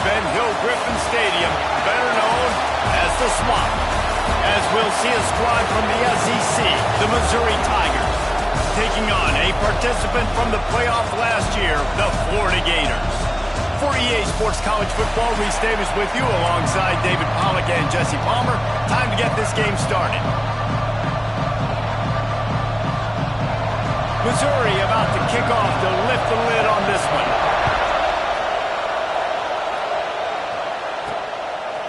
Ben Hill Griffin Stadium, better known as the Swamp, as we'll see a squad from the SEC, the Missouri Tigers, taking on a participant from the playoff last year, the Florida Gators. For EA Sports College Football, Reese Davis with you alongside David Pollack and Jesse Palmer. Time to get this game started. Missouri about to kick off to lift the lid on this one.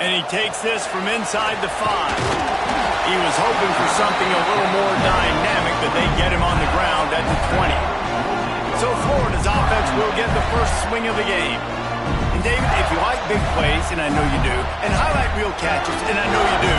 And he takes this from inside the 5. He was hoping for something a little more dynamic, but they get him on the ground at the 20. So Florida's offense will get the first swing of the game. And David, if you like big plays, and I know you do, and highlight reel catches, and I know you do,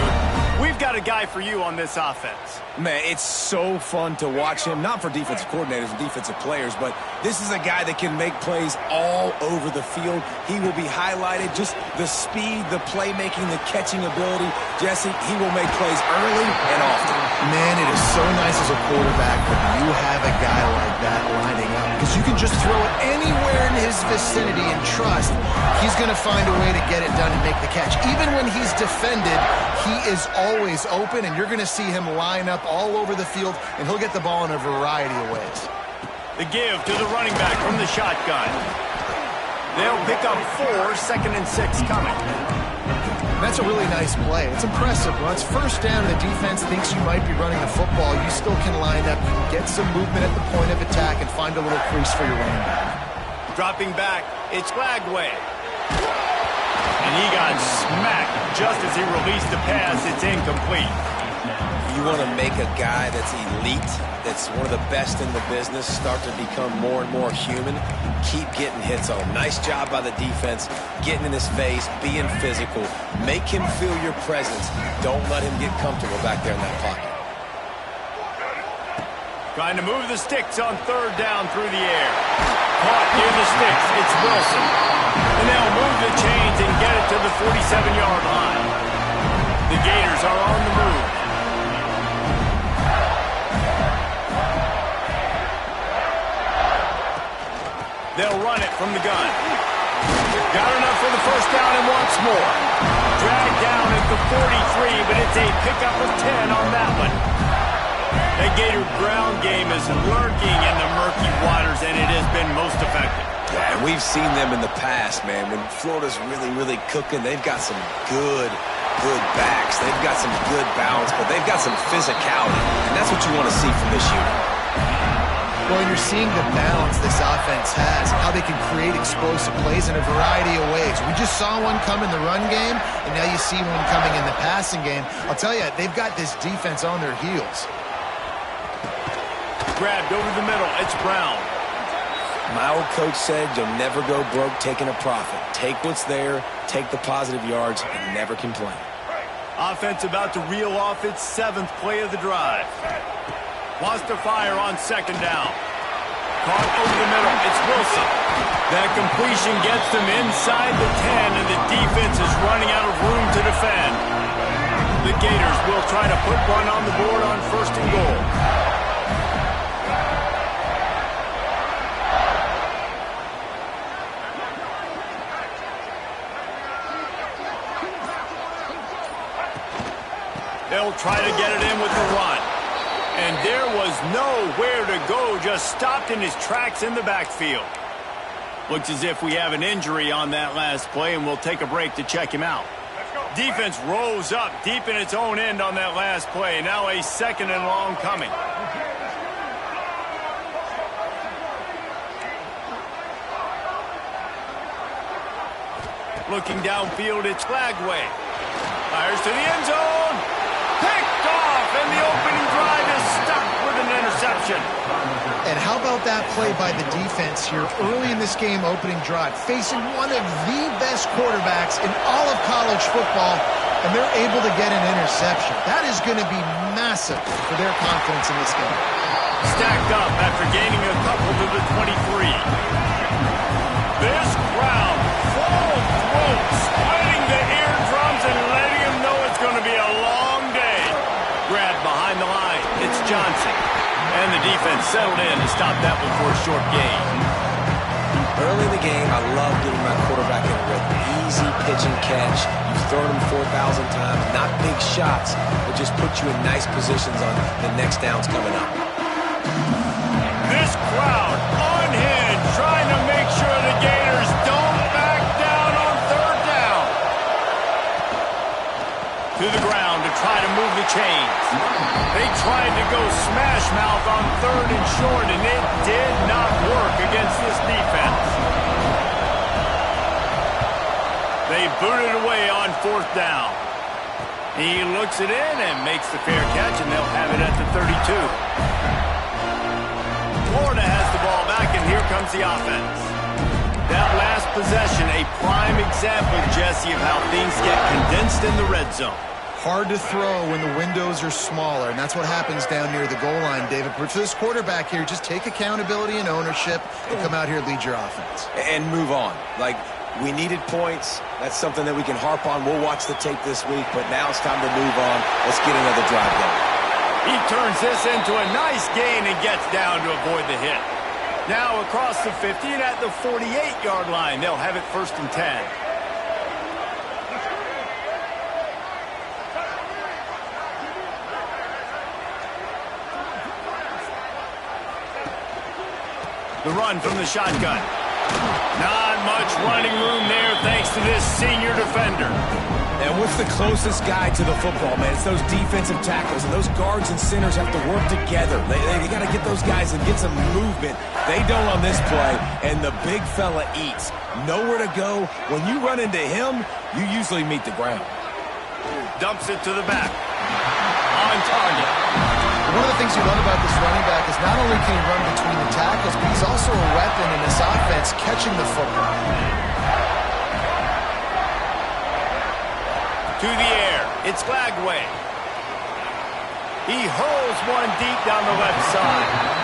we've got a guy for you on this offense. Man, it's so fun to watch him, not for defensive coordinators and defensive players, but this is a guy that can make plays all over the field. He will be highlighted, just the speed, the playmaking, the catching ability. Jesse, he will make plays early and often. Man, it is so nice as a quarterback when you have a guy like that lining up, because you can just throw it anywhere in his vicinity and trust he's going to find a way to get it done and make the catch. Even when he's defended, he is always open, and you're going to see him line up all over the field, and he'll get the ball in a variety of ways. The give to the running back from the shotgun. They'll pick up 4, 2nd and 6 coming. That's a really nice play. It's impressive. When it's first down and the defense thinks you might be running the football, you still can line up, get some movement at the point of attack, and find a little crease for your running back. Dropping back, it's Flagway. And he got smacked just as he released the pass. It's incomplete. You want to make a guy that's elite, that's one of the best in the business, start to become more and more human. Keep getting hits on him. Nice job by the defense, getting in his face, being physical. Make him feel your presence. Don't let him get comfortable back there in that pocket. Trying to move the sticks on 3rd down through the air. Caught near the sticks. It's Wilson. And they'll move the chains and get it to the 47-yard line. The Gators are on the move. They'll run it from the gun. Got enough for the first down and once more. Dragged down at the 43, but it's a pickup of 10 on that one. The Gator ground game is lurking in the murky waters, and it has been most effective. Yeah, and we've seen them in the past, man. When Florida's really, really cooking, they've got some good backs. They've got some good balance, but they've got some physicality, and that's what you want to see from this unit. Well, you're seeing the balance this offense has, how they can create explosive plays in a variety of ways. We just saw one come in the run game, and now you see one coming in the passing game. I'll tell you, they've got this defense on their heels. Grabbed over the middle. It's Brown. My old coach said you'll never go broke taking a profit. Take what's there, take the positive yards, and never complain. Offense about to reel off its 7th play of the drive. Wants to fire on 2nd down. Caught over the middle. It's Wilson. That completion gets them inside the 10, and the defense is running out of room to defend. The Gators will try to put one on the board on 1st and goal. They'll try to get it in with the run. And there was nowhere to go, just stopped in his tracks in the backfield. Looks as if we have an injury on that last play, and we'll take a break to check him out. Defense rose up deep in its own end on that last play. Now a 2nd and long coming. Looking downfield, it's Flagway. Fires to the end zone. Picked off, and the opening drive is stuck with an interception. And how about that play by the defense here early in this game, opening drive, facing one of the best quarterbacks in all of college football, and they're able to get an interception. That is going to be massive for their confidence in this game. Stacked up after gaining a couple to the 23. This crowd full throat, splitting the eardrums and letting them know it's going to be a long day. Grabbed behind the line. It's Johnson. And the defense settled in to stop that one for a short gain. Early in the game, I love getting my quarterback in a rhythm. Easy pitch and catch. You've thrown him 4,000 times. Not big shots, but just put you in nice positions on the next downs coming up. This crowd unhinged, trying to make sure the Gators don't back down on third down. To the ground to try to move the chains. They tried to go smash mouth on third and short, and it did not work against this defense. They booted away on fourth down. He looks it in and makes the fair catch, and they'll have it at the 32. Florida has the ball back, and here comes the offense. That last possession, a prime example, Jesse, of how things get condensed in the red zone. Hard to throw when the windows are smaller, and that's what happens down near the goal line, David. But for this quarterback here, just take accountability and ownership and come out here and lead your offense. And move on. Like, we needed points. That's something that we can harp on. We'll watch the tape this week, but now it's time to move on. Let's get another drive going. He turns this into a nice gain and gets down to avoid the hit. Now across the 50 and at the 48-yard line, they'll have it 1st and 10. The run from the shotgun. Not much running room there thanks to this senior defender. And what's the closest guy to the football, man? It's those defensive tackles, and those guards and centers have to work together. They got to get those guys and get some movement. They don't on this play, and the big fella eats. Nowhere to go. When you run into him, you usually meet the ground. Dumps it to the back. On target. One of the things you love about this running back is not only can he run between the tackles, but he's also a weapon in this offense catching the football. To the air. It's Lagway. He hurls one deep down the left side.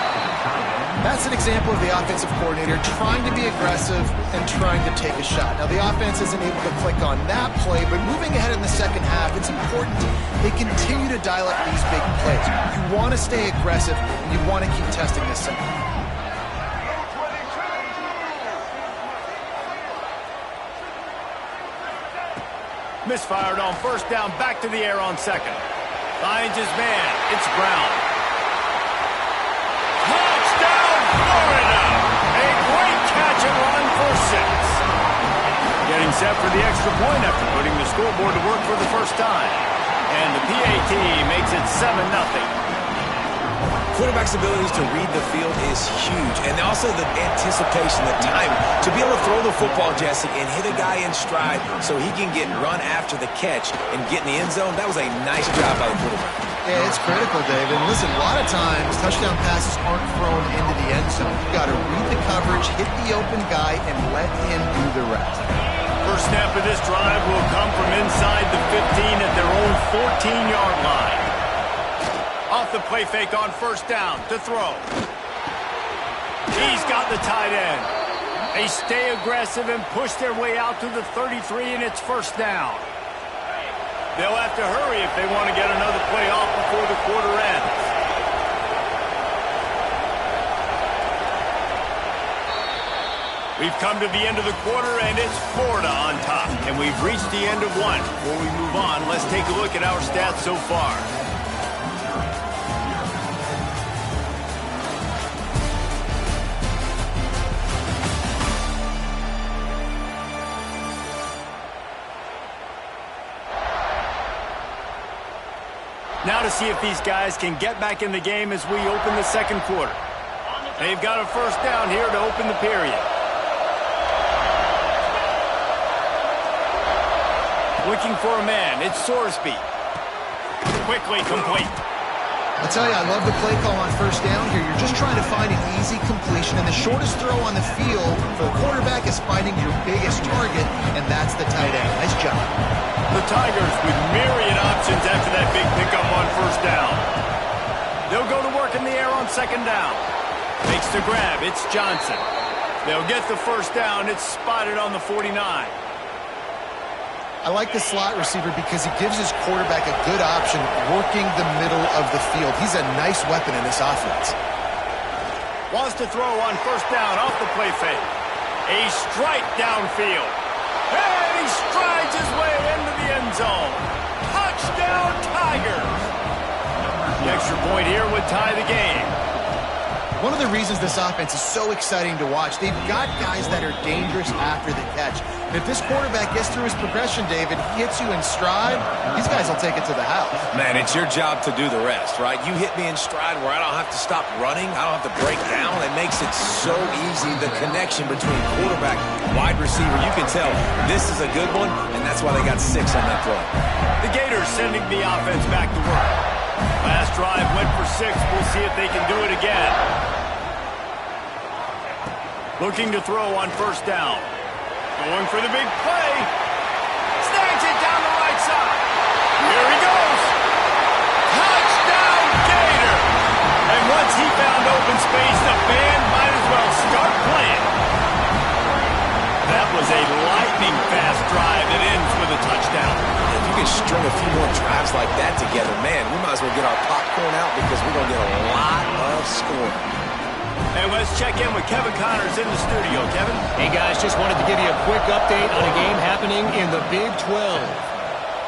That's an example of the offensive coordinator trying to be aggressive and trying to take a shot. Now, the offense isn't able to click on that play, but moving ahead in the second half, it's important they continue to dial up these big plays. You want to stay aggressive, and you want to keep testing this second half. Misfired on 1st down, back to the air on 2nd. Finds his man. It's Brown. Touchdown, Florida! A great catch and run for 6. Getting set for the extra point after putting the scoreboard to work for the first time. And the PAT makes it 7-0. Quarterback's abilities to read the field is huge, and also the anticipation, the time to be able to throw the football, Jesse, and hit a guy in stride so he can get run after the catch and get in the end zone. That was a nice job by the quarterback. Yeah, it's critical, David. And listen, a lot of times touchdown passes aren't thrown into the end zone. You got to read the coverage, hit the open guy, and let him do the rest. First snap of this drive will come from inside the 15 at their own 14-yard line. Off the play fake on 1st down to throw. He's got the tight end. They stay aggressive and push their way out to the 33, and it's 1st down. They'll have to hurry if they want to get another play off before the quarter ends. We've come to the end of the quarter, and it's Florida on top. And we've reached the end of one. Before we move on, let's take a look at our stats so far. Now to see if these guys can get back in the game as we open the second quarter. They've got a 1st down here to open the period. Looking for a man. It's Sorsby. Quickly complete. I tell you, I love the play call on 1st down here. You're just trying to find an easy completion, and the shortest throw on the field for the quarterback is finding your biggest target, and that's the tight end. Nice job. The Tigers with myriad options after that big pickup on 1st down. They'll go to work in the air on 2nd down. Makes the grab. It's Johnson. They'll get the 1st down. It's spotted on the 49. I like the slot receiver because he gives his quarterback a good option working the middle of the field. He's a nice weapon in this offense. Wants to throw on 1st down off the play fake. A strike downfield. And he strides his way into the end zone. Touchdown, Tigers. The extra point here would tie the game. One of the reasons this offense is so exciting to watch, they've got guys that are dangerous after the catch. And if this quarterback gets through his progression, David, he hits you in stride, these guys will take it to the house. Man, it's your job to do the rest, right? You hit me in stride where I don't have to stop running. I don't have to break down. It makes it so easy. The connection between quarterback and wide receiver, you can tell this is a good one, and that's why they got 6 on that play. The Gators sending the offense back to work. Last drive went for 6. We'll see if they can do it again. Looking to throw on first down. Going for the big play. Snags it down the right side. Here he goes. Touchdown, Gator. And once he found open space, the band might as well start playing. That was a lightning-fast drive that ends with a touchdown. If you can string a few more drives like that together, man, we might as well get our popcorn out because we're going to get a lot of scoring. And let's check in with Kevin Connors in the studio. Kevin? Hey, guys, just wanted to give you a quick update on a game happening in the Big 12.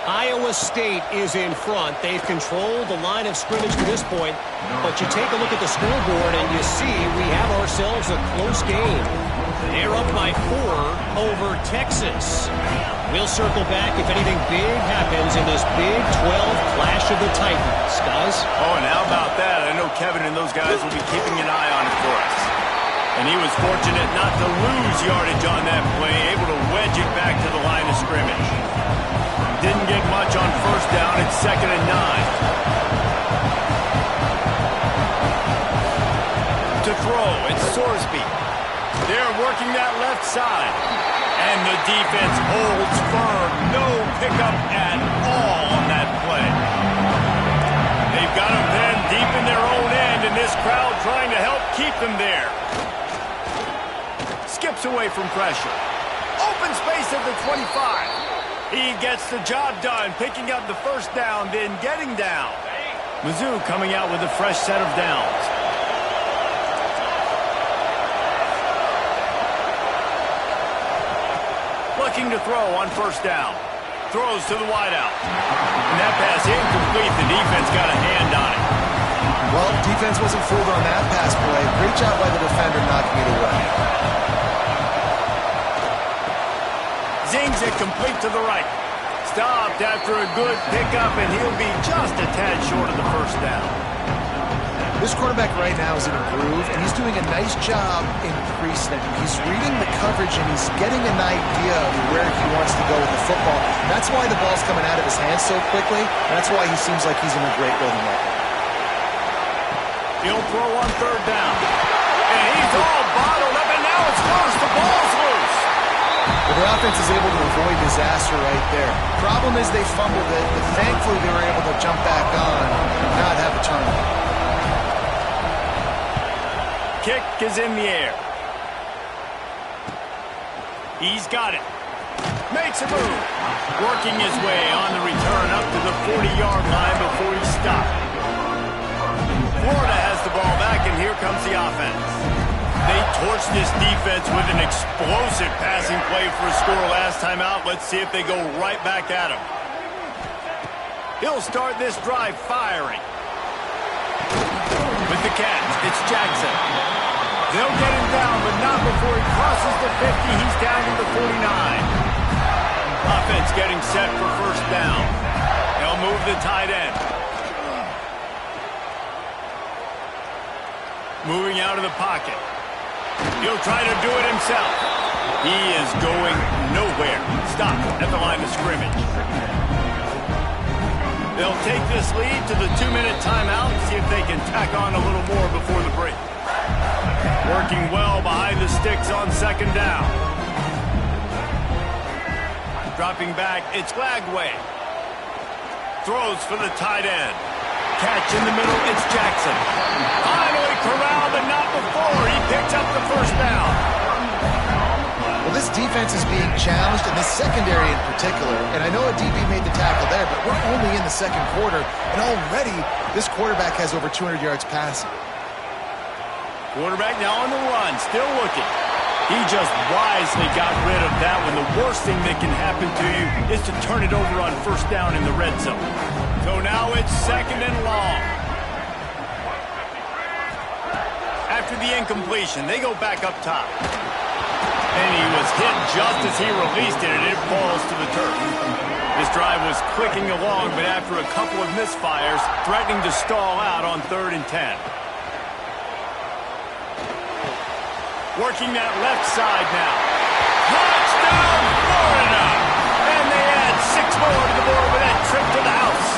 Iowa State is in front. They've controlled the line of scrimmage to this point, but you take a look at the scoreboard and you see we have ourselves a close game. They're up by 4 over Texas. We'll circle back if anything big happens in this Big 12 Clash of the Titans. Guys? Oh, and how about that? I know Kevin and those guys will be keeping an eye on it for us. And he was fortunate not to lose yardage on that play, able to wedge it back to the line of scrimmage. Didn't get much on first down. It's 2nd and 9. To throw, it's Sorsby. They're working that left side. And the defense holds firm. No pickup at all on that play. They've got them then deep in their own end, and this crowd trying to help keep them there. Skips away from pressure. Open space at the 25. He gets the job done, picking up the first down, then getting down. Mizzou coming out with a fresh set of downs. Looking to throw on first down. Throws to the wideout. And that pass incomplete. The defense got a hand on it. Well, defense wasn't fooled on that pass play. Great job by the defender knocking it away. Zings it complete to the right. Stopped after a good pickup, and he'll be just a tad short of the first down. This quarterback right now is in a groove, and he's doing a nice job in pre-snap. He's reading the coverage, and he's getting an idea of where he wants to go with the football. That's why the ball's coming out of his hands so quickly. That's why he seems like he's in a great rhythm right now. He'll throw on third down. And he's all bottled up, and now it's loose. The ball's loose. Well, the offense is able to avoid disaster right there. Problem is they fumbled it, but thankfully they were able to jump back on and not have a turnover. Kick is in the air. He's got it. Makes a move. Working his way on the return up to the 40-yard line before he stopped. Florida has the ball back, and here comes the offense. They torched this defense with an explosive passing play for a score last time out. Let's see if they go right back at him. He'll start this drive firing. With the catch, it's Jackson. They'll get him down, but not before he crosses the 50. He's down to the 49. Offense getting set for first down. They'll move the tight end. Moving out of the pocket. He'll try to do it himself. He is going nowhere. Stop at the line of scrimmage. They'll take this lead to the 2-minute timeout and see if they can tack on a little more before the break. Working well behind the sticks on second down. Dropping back, it's Lagway. Throws for the tight end. Catch in the middle, it's Jackson. Finally corralled, but not before. He picks up the first down. Well, this defense is being challenged, and this secondary in particular. And I know a DB made the tackle there, but we're only in the second quarter, and already this quarterback has over 200 yards passing. Quarterback now on the run, still looking. He just wisely got rid of that one. The worst thing that can happen to you is to turn it over on first down in the red zone. So now it's 2nd and long. After the incompletion, they go back up top. And he was hit just as he released it, and it falls to the turf. This drive was clicking along, but after a couple of misfires, threatening to stall out on 3rd and 10. Working that left side now. Touchdown, Florida! And they add 6 more to the board with that trip to the house.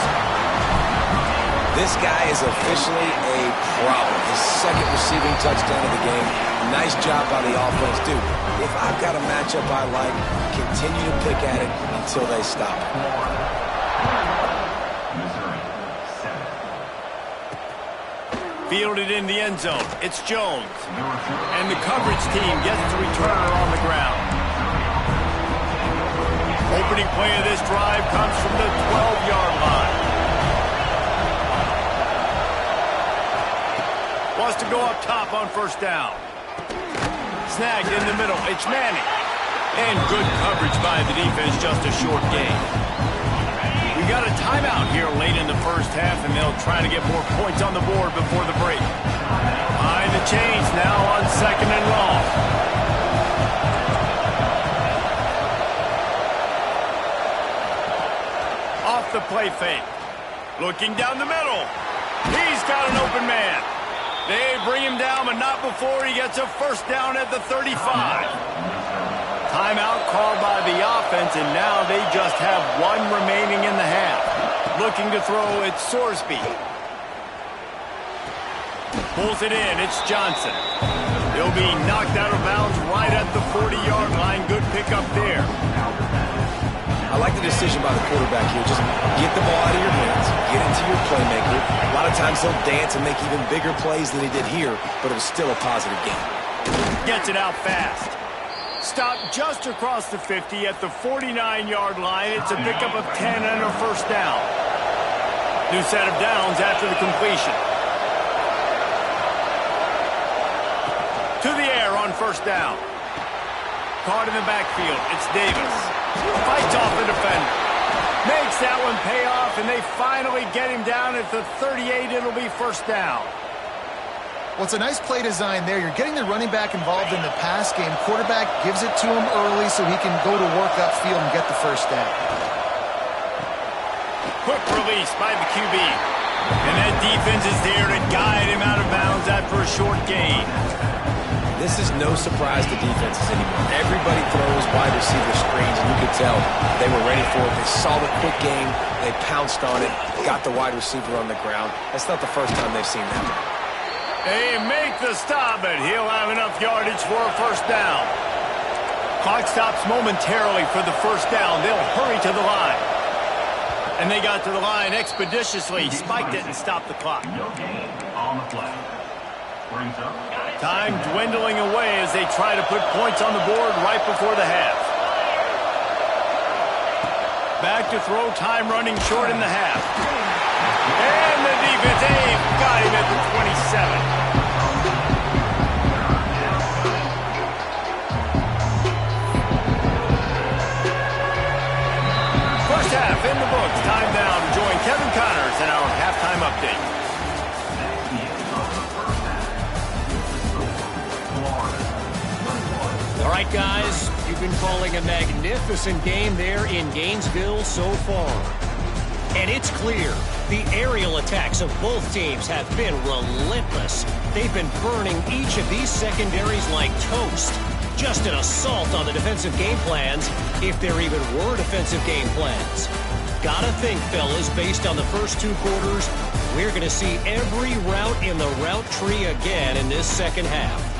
This guy is officially a problem. His 2nd receiving touchdown of the game. Nice job by the offense. Dude, if I've got a matchup I like, continue to pick at it until they stop. Fielded in the end zone. It's Jones. And the coverage team gets the returner on the ground. Opening play of this drive comes from the 12-yard line. Wants to go up top on first down. Snagged in the middle. It's Manning. And good coverage by the defense, just a short gain. We got a timeout here late in the first half, and they'll try to get more points on the board before the break. Behind the chains now on 2nd and long. Off the play fake. Looking down the middle. He's got an open man. They bring him down, but not before he gets a first down at the 35. Timeout called by the offense, and now they just have 1 remaining in the half. Looking to throw, it's Sorsby. Pulls it in, it's Johnson. He'll be knocked out of bounds right at the 40-yard line. Good pickup there. I like the decision by the quarterback here. Just get the ball out of your hands, get into your playmaker. A lot of times he'll dance and make even bigger plays than he did here, but it was still a positive game. Gets it out fast. Stopped just across the 50 at the 49-yard line. It's a pickup of 10 and a first down. New set of downs after the completion. To the air on first down. Caught in the backfield. It's Davis. Fights off the defender. Makes that one pay off, and they finally get him down at the 38. It'll be first down. Well, it's a nice play design there. You're getting the running back involved in the pass game. Quarterback gives it to him early so he can go to work upfield and get the first down. Quick release by the QB. And that defense is there to guide him out of bounds after a short gain. This is no surprise to defenses anymore. Everybody throws wide receiver screens, and you could tell they were ready for it. They saw the quick game. They pounced on it, got the wide receiver on the ground. That's not the first time they've seen that. They make the stop, but he'll have enough yardage for a first down. Clock stops momentarily for the first down. They'll hurry to the line. And they got to the line expeditiously. Spiked it and stopped the clock. No gain on the play. Brings up. Time dwindling away as they try to put points on the board right before the half. Back to throw, time running short in the half. And the defense, got him at the 27. First half in the books. Time now to join Kevin Connors in our halftime update. All right, guys, you've been calling a magnificent game there in Gainesville so far. And it's clear the aerial attacks of both teams have been relentless. They've been burning each of these secondaries like toast. Just an assault on the defensive game plans, if there even were defensive game plans. Gotta think, fellas, based on the first 2 quarters, we're going to see every route in the route tree again in this second half.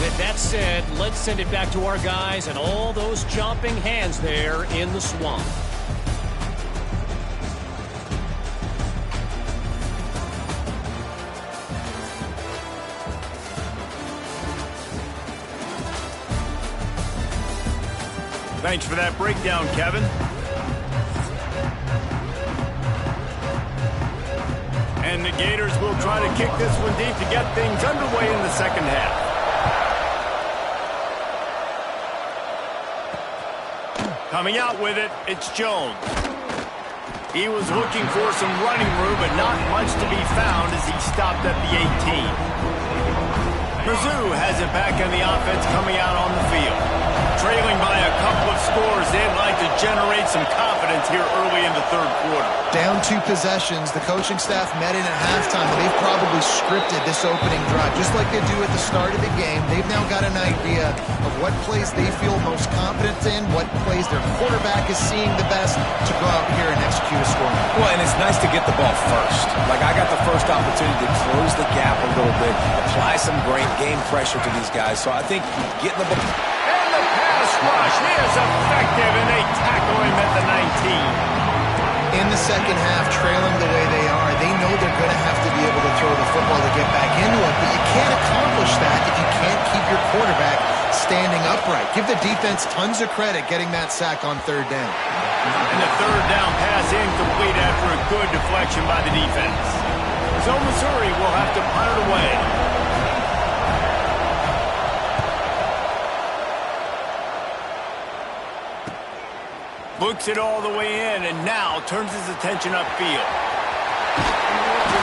With that said, let's send it back to our guys and all those chomping hands there in the swamp. Thanks for that breakdown, Kevin. And the Gators will try to kick this one deep to get things underway in the second half. Coming out with it, it's Jones. He was looking for some running room, but not much to be found as he stopped at the 18. Mizzou has it back on the offense coming out on the field. Trailing by a couple of scores, they'd like to generate some confidence here early in the third quarter. Down 2 possessions, the coaching staff met in at halftime, and they've probably scripted this opening drive. Just like they do at the start of the game, they've now got an idea of what plays they feel most confident in, what plays their quarterback is seeing the best to go out here and execute a score. Well, and it's nice to get the ball first. Like, I got the first opportunity to close the gap a little bit, apply some great game pressure to these guys. So I think getting the ball... And the pass rush, he is effective, and they tackle him at the 19. In the second half, trailing the way they are, they know they're going to have to be able to throw the football to get back into it, but you can't accomplish that if you can't keep your quarterback standing upright. Give the defense tons of credit getting that sack on third down. And the third down pass incomplete after a good deflection by the defense. So Missouri will have to punt it away. Looks it all the way in, and now turns his attention upfield.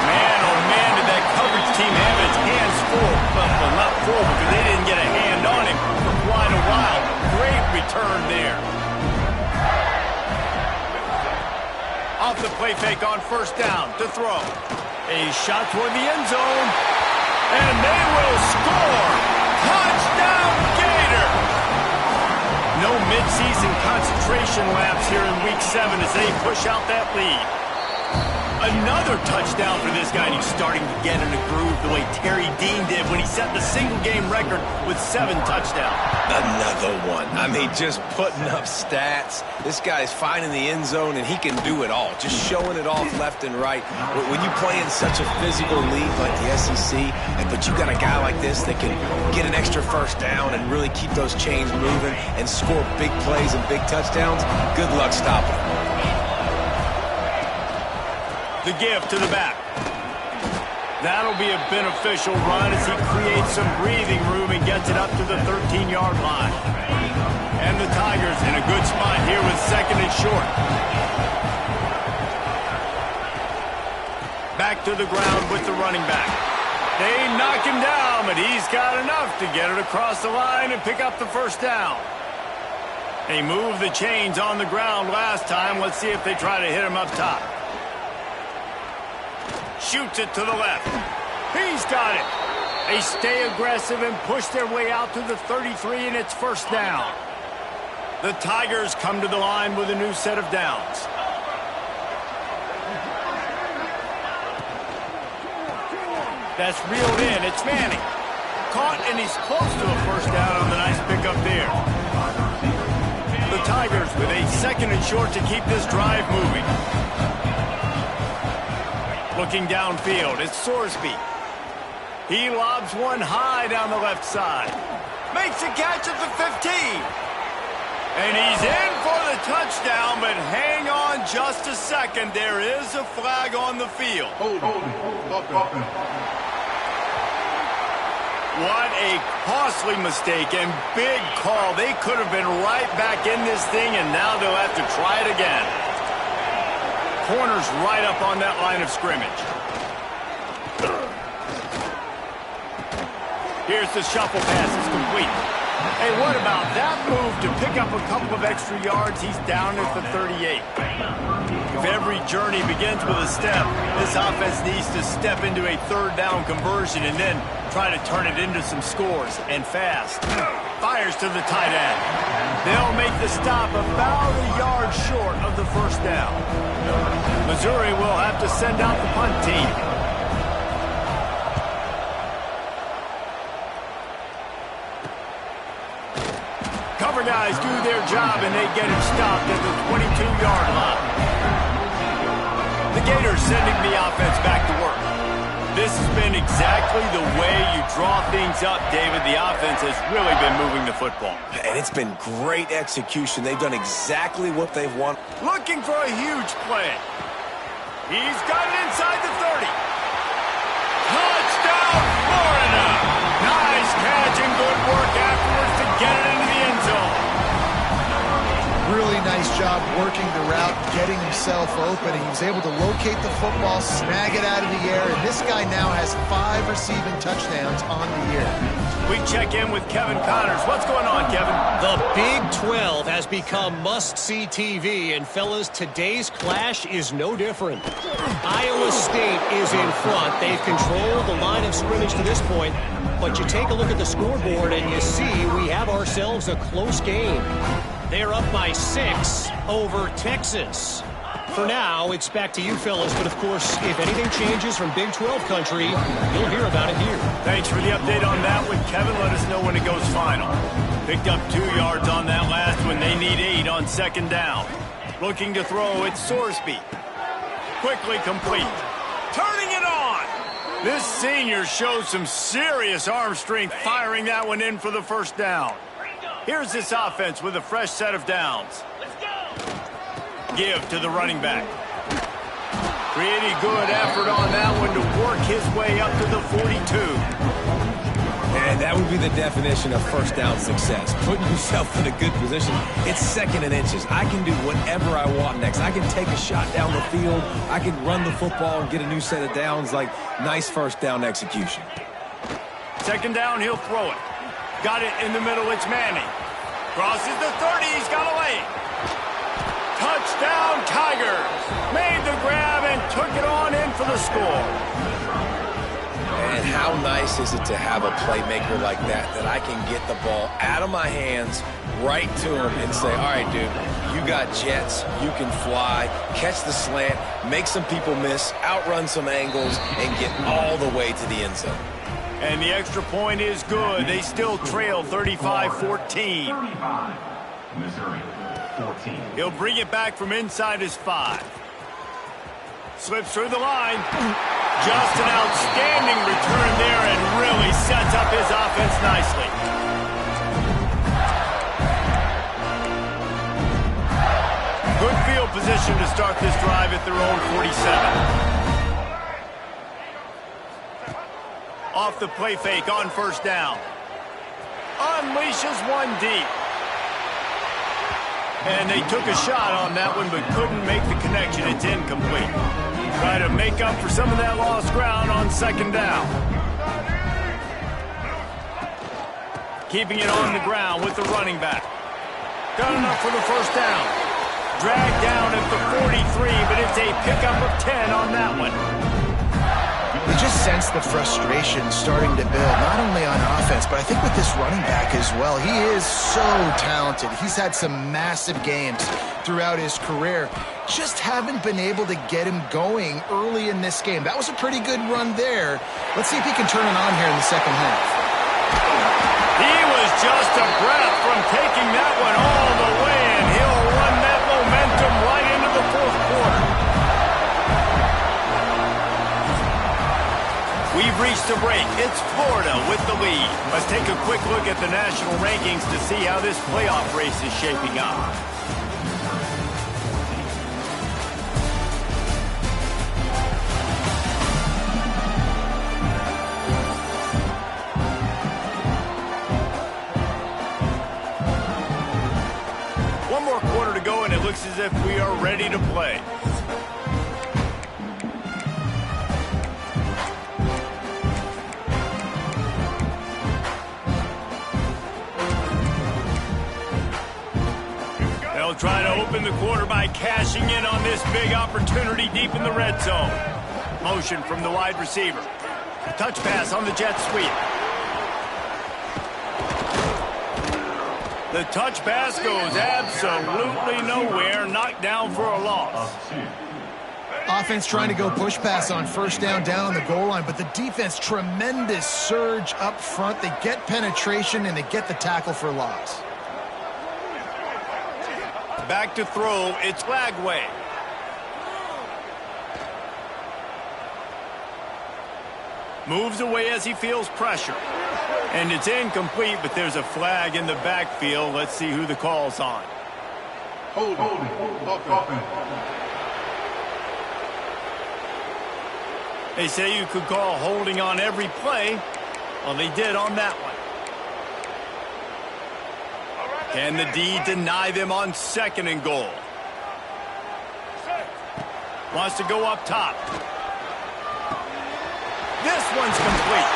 Man, oh man, did that coverage team have its hands full. Well, not full, because they didn't get a hand on him for quite a while. Great return there. Off the play fake on first down to throw. A shot toward the end zone, and they will score. Touchdown, Gator! No midseason concentration laps here in Week 7 as they push out that lead. Another touchdown for this guy, and he's starting to get in a groove the way Terry Dean did when he set the single-game record with 7 touchdowns. Another one. I mean, just putting up stats. This guy's finding the end zone, and he can do it all. Just showing it off left and right. When you play in such a physical league like the SEC, but you got a guy like this that can get an extra first down and really keep those chains moving and score big plays and big touchdowns, good luck stopping him. The give to the back. That'll be a beneficial run as he creates some breathing room and gets it up to the 13-yard line. And the Tigers in a good spot here with second and short. Back to the ground with the running back. They knock him down, but he's got enough to get it across the line and pick up the first down. They moved the chains on the ground last time. Let's see if they try to hit him up top. Shoots it to the left. He's got it. They stay aggressive and push their way out to the 33, and it's first down. The Tigers come to the line with a new set of downs. That's reeled in. It's Manning. Caught, and he's close to a first down on the nice pickup there. The Tigers with a second and short to keep this drive moving. Looking downfield, it's Sorsby. He lobs one high down the left side. Makes a catch at the 15. And he's in for the touchdown, but hang on just a second. There is a flag on the field. What a costly mistake and big call. They could have been right back in this thing, and now they'll have to try it again. Corner's right up on that line of scrimmage. Here's the shuffle pass. It's complete. Hey, what about that move to pick up a couple of extra yards? He's down at the 38. If every journey begins with a step, this offense needs to step into a third down conversion and then try to turn it into some scores, and fast. Fires to the tight end. They'll make the stop about a yard short of the first down. Missouri will have to send out the punt team. Cover guys do their job, and they get him stopped at the 22-yard line. The Gators sending the offense back to work. This has been exactly the way you draw things up, David. The offense has really been moving the football. And it's been great execution. They've done exactly what they've wanted. Looking for a huge play. He's got it inside the 30. Touchdown, Florida! Nice catch and good work afterwards to get it into the end zone. Really job working the route, getting himself open, and he was able to locate the football, snag it out of the air, and this guy now has 5 receiving touchdowns on the year. We check in with Kevin Connors. What's going on, Kevin? The Big 12 has become must-see TV, and fellas, today's clash is no different. Iowa State is in front. They've controlled the line of scrimmage to this point, but you take a look at the scoreboard and you see we have ourselves a close game. They're up by 6 over Texas. For now, it's back to you fellas, but of course, if anything changes from Big 12 country, you'll hear about it here. Thanks for the update on that one, Kevin. Let us know when it goes final. Picked up 2 yards on that last one. They need 8 on 2nd down. Looking to throw, it's Sorsby. Quickly complete. Turning it on! This senior shows some serious arm strength, firing that one in for the 1st down. Here's this offense with a fresh set of downs. Give to the running back. Pretty good effort on that one to work his way up to the 42. And that would be the definition of 1st down success. Putting yourself in a good position. It's 2nd and inches. I can do whatever I want next. I can take a shot down the field. I can run the football and get a new set of downs. Like, nice 1st down execution. 2nd down, he'll throw it. Got it in the middle, it's Manning. Crosses the 30, he's got a lane. Touchdown, Tigers! Made the grab and took it on in for the score. And how nice is it to have a playmaker like that I can get the ball out of my hands right to him and say, all right, dude, you got jets, you can fly, catch the slant, make some people miss, outrun some angles, and get all the way to the end zone. And the extra point is good. They still trail 35-14. 35, Missouri, 14. He'll bring it back from inside his 5. Slips through the line. Just an outstanding return there and really sets up his offense nicely. Good field position to start this drive at their own 47. Off the play fake on 1st down. Unleashes one deep. And they took a shot on that one but couldn't make the connection. It's incomplete. Try to make up for some of that lost ground on 2nd down. Keeping it on the ground with the running back. Got enough for the 1st down. Dragged down at the 43, but it's a pickup of 10 on that one. You just sense the frustration starting to build, not only on offense, but I think with this running back as well. He is so talented. He's had some massive games throughout his career. Just haven't been able to get him going early in this game. That was a pretty good run there. Let's see if he can turn it on here in the 2nd half. He was just a breath from taking that one all the way, and he'll run that momentum right into the 4th quarter. We've reached a break. It's Florida with the lead. Let's take a quick look at the national rankings to see how this playoff race is shaping up. One more quarter to go, and it looks as if we are ready to play. They'll try to open the quarter by cashing in on this big opportunity deep in the red zone. Motion from the wide receiver. Touch pass on the jet sweep. The touch pass goes absolutely nowhere. Knocked down for a loss. Offense trying to go push pass on 1st down on the goal line, but the defense, tremendous surge up front. They get penetration, and they get the tackle for loss. Back to throw, it's Lagway. Moves away as he feels pressure. And it's incomplete, but there's a flag in the backfield. Let's see who the call's on. Holding. They say you could call holding on every play. Well, they did on that one. Can the D deny them on 2nd and goal? Wants to go up top. This one's complete.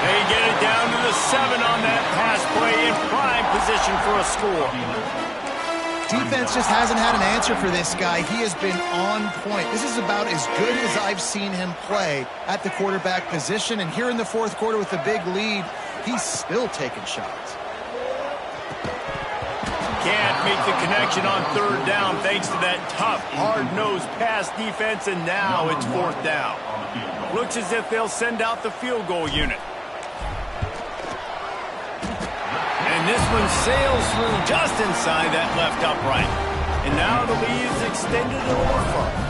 They get it down to the 7 on that pass play in prime position for a score. Defense just hasn't had an answer for this guy. He has been on point. This is about as good as I've seen him play at the quarterback position. And here in the fourth quarter with a big lead, he's still taking shots. Can't make the connection on third down thanks to that tough, hard-nosed pass defense, and now it's fourth down. Looks as if they'll send out the field goal unit. And this one sails through just inside that left upright. And now the lead is extended a little further.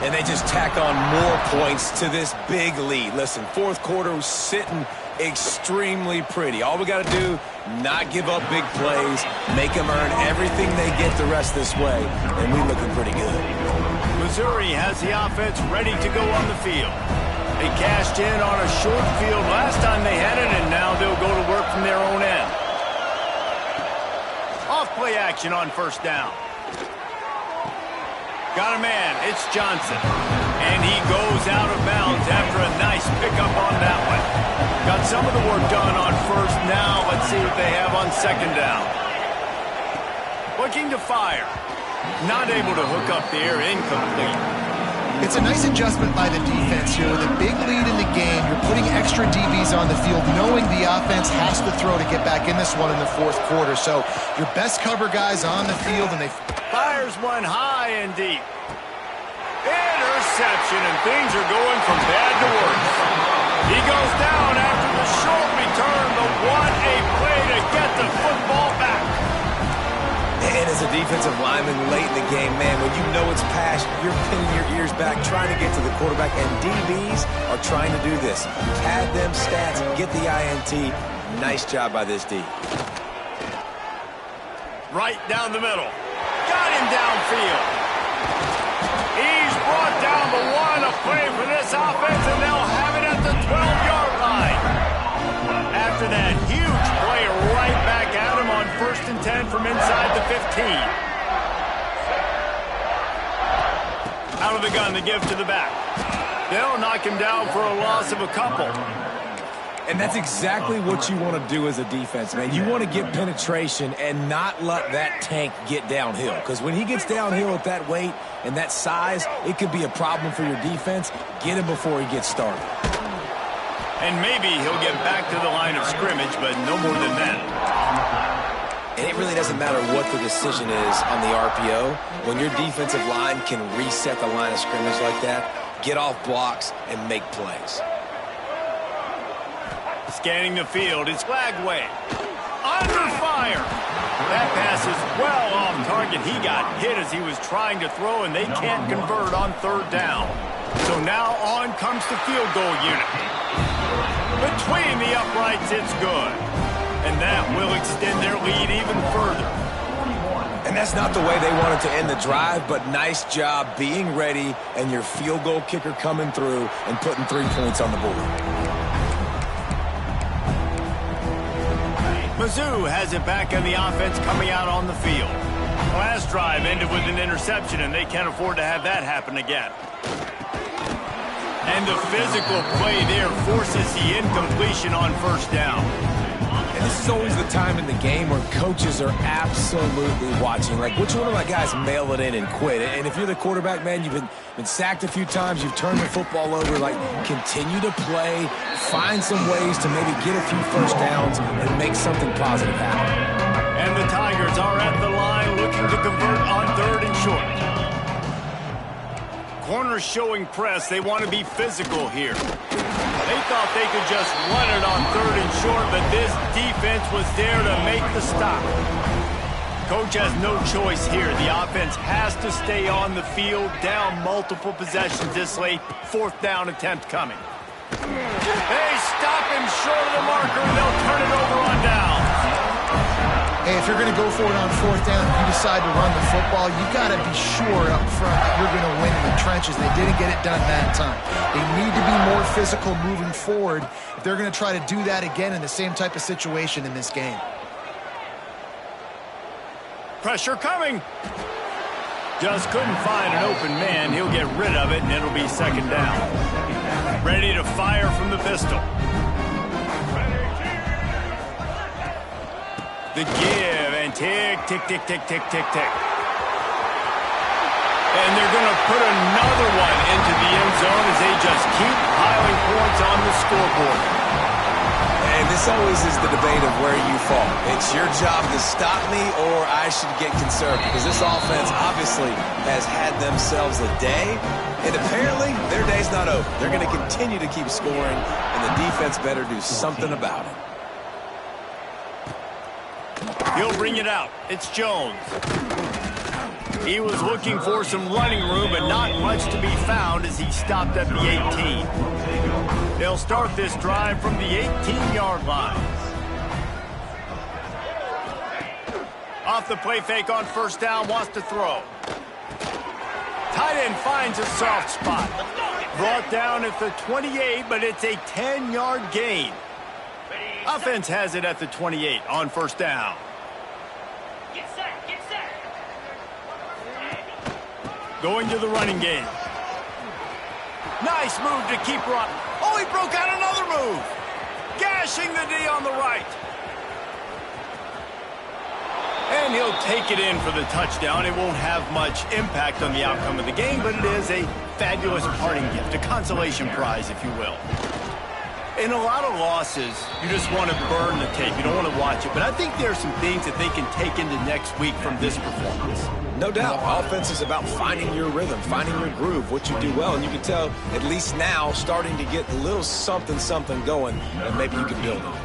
And they just tack on more points to this big lead. Listen, fourth quarter was sitting extremely pretty. All we got to do, not give up big plays, make them earn everything they get the rest this way, and we're looking pretty good. Missouri has the offense ready to go on the field. They cashed in on a short field last time they had it, and now they'll go to work from their own end. Off play action on first down. Got a man, it's Johnson. And he goes out of bounds after a nice pickup on that one. Got some of the work done on first. Now let's see what they have on second down. Looking to fire. Not able to hook up there, incomplete. It's a nice adjustment by the defense here. With a big lead in the game, you're putting extra DBs on the field, knowing the offense has to throw to get back in this one in the fourth quarter. So your best cover guys on the field, and they fires one high and deep. Interception, and things are going from bad to worse. He goes down after the short return, but what a play to get the football back. And as a defensive lineman late in the game, man, when you know it's past, you're pinning your ears back, trying to get to the quarterback, and DBs are trying to do this. Pad them stats, get the INT. Nice job by this D. Right down the middle. Got him downfield. He's brought down the one, a play for this offense, and they'll have it at the 12-yard line. After that huge play, right back at him on 1st and 10 from inside the 15. Out of the gun, the give to the back. They'll knock him down for a loss of a couple. And that's exactly what you want to do as a defense, man. You want to get penetration and not let that tank get downhill. Because when he gets downhill at that weight and that size, it could be a problem for your defense. Get him before he gets started. And maybe he'll get back to the line of scrimmage, but no more than that. And it really doesn't matter what the decision is on the RPO. When your defensive line can reset the line of scrimmage like that, get off blocks and make plays. Scanning the field, it's Lagway. Under fire. That pass is well off target. He got hit as he was trying to throw, and they can't convert on third down. So now on comes the field goal unit. Between the uprights, it's good. And that will extend their lead even further. And that's not the way they wanted to end the drive, but nice job being ready and your field goal kicker coming through and putting 3 points on the board. Mizzou has it back on the offense coming out on the field. Last drive ended with an interception, and they can't afford to have that happen again. And the physical play there forces the incompletion on first down. And this is always the time in the game where coaches are absolutely watching. Like, which one of my guys mail it in and quit? And if you're the quarterback, man, you've been sacked a few times, you've turned the football over, like, continue to play, find some ways to maybe get a few first downs and make something positive happen. And the Tigers are at the line looking to convert on 3rd and short. Corners showing press. They want to be physical here. They thought they could just run it on 3rd and short, but this defense was there to make the stop. Coach has no choice here. The offense has to stay on the field, down multiple possessions this late. 4th down attempt coming. They stop him short of the marker, and they'll turn it over on down. Hey, if you're going to go for it on 4th down, if you decide to run the football, you got to be sure up front that you're going to win in the trenches. They didn't get it done that time. They need to be more physical moving forward if they're going to try to do that again in the same type of situation in this game. Pressure coming. Just couldn't find an open man. He'll get rid of it, and it'll be second down. Ready to fire from the pistol. The give, and tick, tick, tick, tick, tick, tick, tick. And they're going to put another one into the end zone as they just keep piling points on the scoreboard. And this always is the debate of where you fall. It's your job to stop me, or I should get conservative. Because this offense obviously has had themselves a day, and apparently their day's not over. They're going to continue to keep scoring, and the defense better do something about it. He'll bring it out. It's Jones. He was looking for some running room, but not much to be found as he stopped at the 18. They'll start this drive from the 18-yard line. Off the play fake on first down, wants to throw. Tight end finds a soft spot. Brought down at the 28, but it's a 10-yard gain. Offense has it at the 28 on first down. Going to the running game. Nice move to keep running. Oh, he broke out another move. Gashing the D on the right. And he'll take it in for the touchdown. It won't have much impact on the outcome of the game, but it is a fabulous parting gift, a consolation prize, if you will. In a lot of losses, you just want to burn the tape. You don't want to watch it. But I think there are some things that they can take into next week from this performance. No doubt. Offense is about finding your rhythm, finding your groove, what you do well. And you can tell, at least now, starting to get a little something going that maybe you can build on.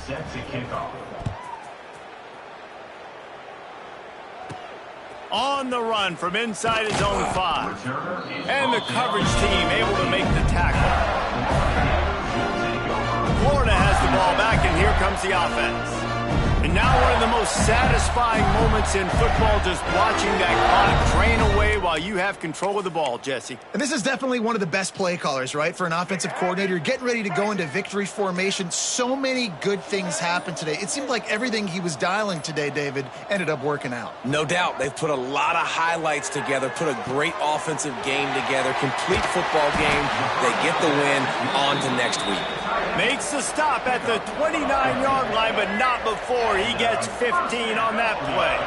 Set to kick off. On the run from inside his own 5. And the coverage team able to make the tackle. Florida has the ball back, and here comes the offense. And now one of the most satisfying moments in football, just watching that clock drain away while you have control of the ball, Jesse. And this is definitely one of the best play callers, right, for an offensive coordinator. You're getting ready to go into victory formation. So many good things happened today. It seemed like everything he was dialing today, David, ended up working out. No doubt. They've put a lot of highlights together, put a great offensive game together, complete football game. They get the win. On to next week. Makes the stop at the 29-yard line, but not before he gets 15 on that play.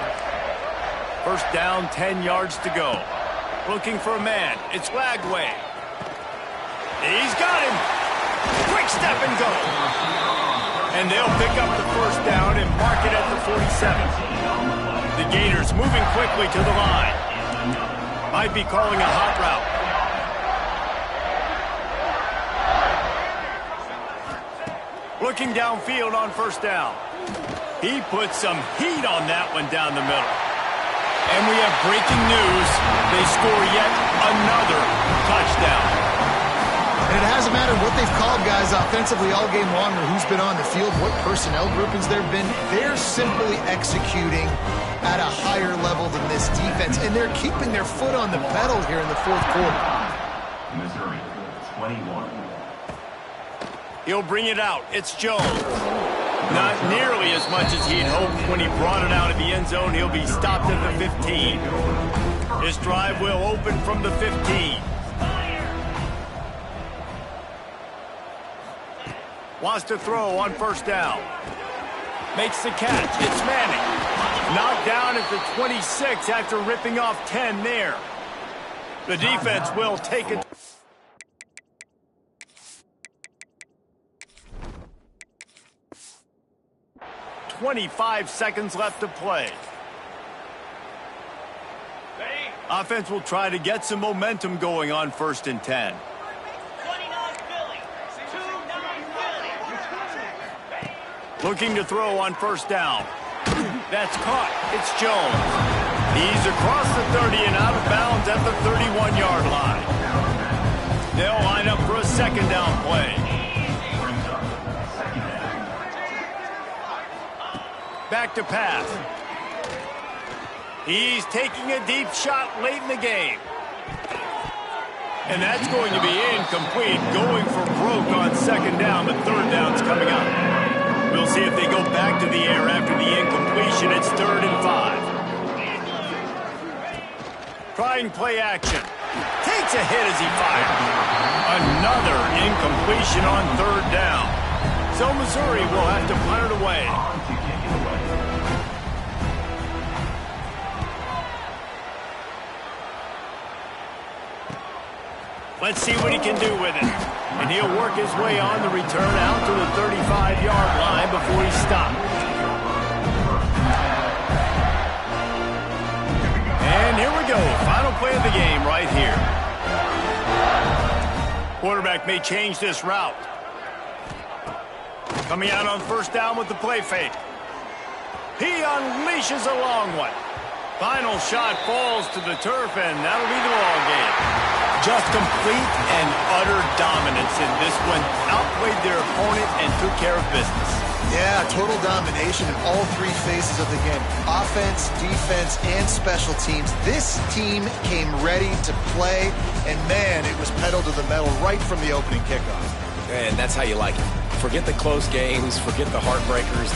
First down, 10 yards to go. Looking for a man. It's Lagway. He's got him. Quick step and go. And they'll pick up the first down and mark it at the 47. The Gators moving quickly to the line. Might be calling a hot route. Looking downfield on first down. He put some heat on that one down the middle. And we have breaking news. They score yet another touchdown. And it hasn't mattered what they've called guys offensively all game long or who's been on the field, what personnel groupings there have been. They're simply executing at a higher level than this defense, and they're keeping their foot on the pedal here in the fourth quarter. Missouri, 21. He'll bring it out. It's Jones. Not nearly as much as he'd hoped when he brought it out of the end zone. He'll be stopped at the 15. This drive will open from the 15. Wants to throw on first down. Makes the catch. It's Manning. Knocked down at the 26 after ripping off 10 there. The defense will take it. 25 seconds left to play. Offense will try to get some momentum going on first and 10. Looking to throw on first down. That's caught. It's Jones. He's across the 30 and out of bounds at the 31-yard line. They'll line up for a second down play. Back to pass. He's taking a deep shot late in the game. And that's going to be incomplete. Going for broke on second down, but third down's coming up. We'll see if they go back to the air after the incompletion. It's 3rd and 5. Trying play action. Takes a hit as he fires. Another incompletion on third down. So Missouri will have to punt it away. To kick it away. Let's see what he can do with it. And he'll work his way on the return out to the 35-yard line before he stopped. And here we go. Final play of the game right here. Quarterback may change this route. Coming out on first down with the play fake. He unleashes a long one. Final shot falls to the turf, and that'll be the ball game. Just complete and utter dominance in this one. Outplayed their opponent and took care of business. Yeah, total domination in all three phases of the game. Offense, defense, and special teams. This team came ready to play, and man, it was pedal to the metal right from the opening kickoff. And that's how you like it. Forget the close games, forget the heartbreakers,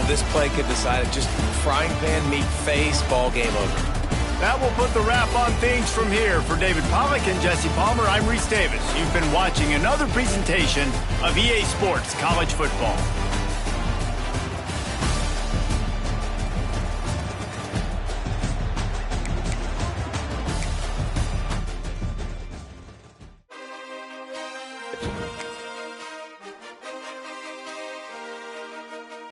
this play could decide it. Just frying pan meet face, ball game over. That will put the wrap on things from here. For David Pollack and Jesse Palmer, I'm Reese Davis. You've been watching another presentation of EA Sports College Football.